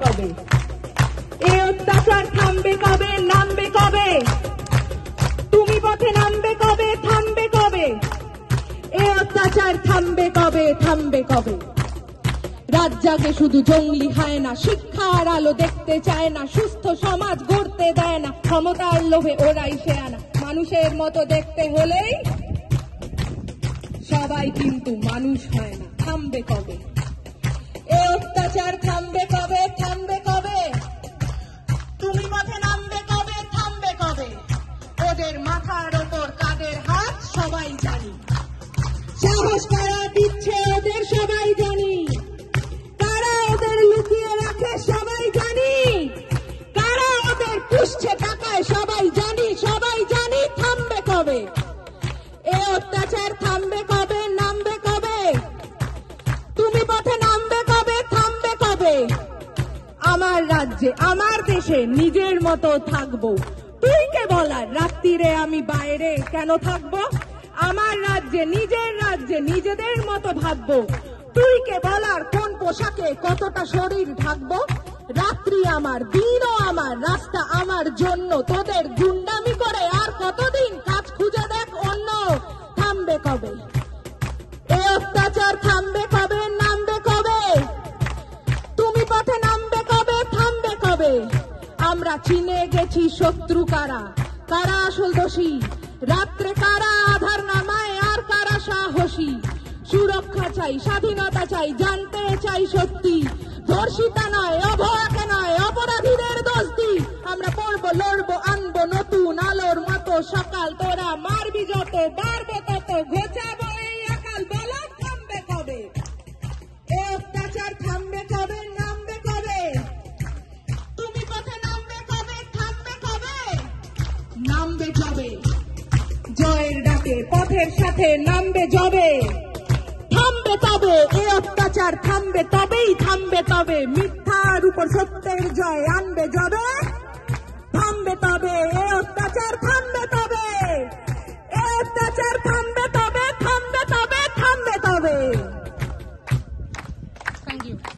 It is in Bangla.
কবে? এই অত্যাচার থামবে কবে? নামবে কবে? তুমি পথে নামবে কবে? থামবে কবে? এই অত্যাচার থামবে কবে? থামবে কবে? রাত জাগে শুধু জঙ্গলি হয় না, শিক্ষার আলো দেখতে চায় না, সুস্থ সমাজ গড়তে দেয় না, ক্ষমতার লোভে ওরাই সে আনা। মানুষের মতো দেখতে হলেই সবাই কিন্তু মানুষ হয় না। থামবে কবে? এই অত্যাচার থামবে কবে? থামবে কবে? তুমি পথে নামবে কবে? থামবে কবে? ওদের মাথার ওপর কাদের হাত সবাই জানি, সাহস কারা দিচ্ছে ওদের সবাই জানি, কারা ওদের লুকিয়ে রাখে সবাই জানি, কারা ওদের পুষছে টাকায় সবাই জানি, সবাই জানি। থামবে কবে? এই অত্যাচার থামবে কবে? নামবে কবে? তুমি পথে নামবে কবে? থামবে কবে? আমার রাজ্যে আমার দেশে নিজের মতো থাকবো, তুই কে বলার রাত্রিরে আমি বাইরে কেন থাকবো? আমার রাজ্যে নিজেদের মতো ভাববো, তুই কে বলার কোন পোশাকে কতটা শরীর ঢাকবো? রাত্রি আমার, দিনও আমার, রাস্তা আমার জন্য, তোদের গুন্ডামি করে আর কতদিন কাজ খুঁজে দেখ অন্য। থামবে কবে? এই অত্যাচার থামবে কবে? নামবে কবে? তুমি পথে নামবে কবে? থামবে কবে? আমরা চিনে গেছি শত্রু কারা, কারা আসল দোষী, রাত্রে কারা আধার নামায় আর কারা সাহসী। সুরক্ষা চাই, স্বাধীনতা চাই, জানতে চাই সত্যি, ধর্ষিতা নয়, অভয়াকে নয়, অপরাধীদের দোষ দিই। আমরা পড়বো, লড়বো, আনবো নতুন আলোর মতো সকাল, তোরা মারবি যত, বাড়বে তত, ঘোচাবো এই আকাল। বলো থামবে কবে? এই অত্যাচার থামবে কবে? নামবে কবে? তুমি পথে নামবে কবে? থামবে কবে? নামবে যবে জয়ের ডাকে, পথের সাথে নামবে যবে, থামবে তবে এই অত্যাচার, থামবে তবেই, থামবে তবে। মিথ্যার উপর সত্যের জয়,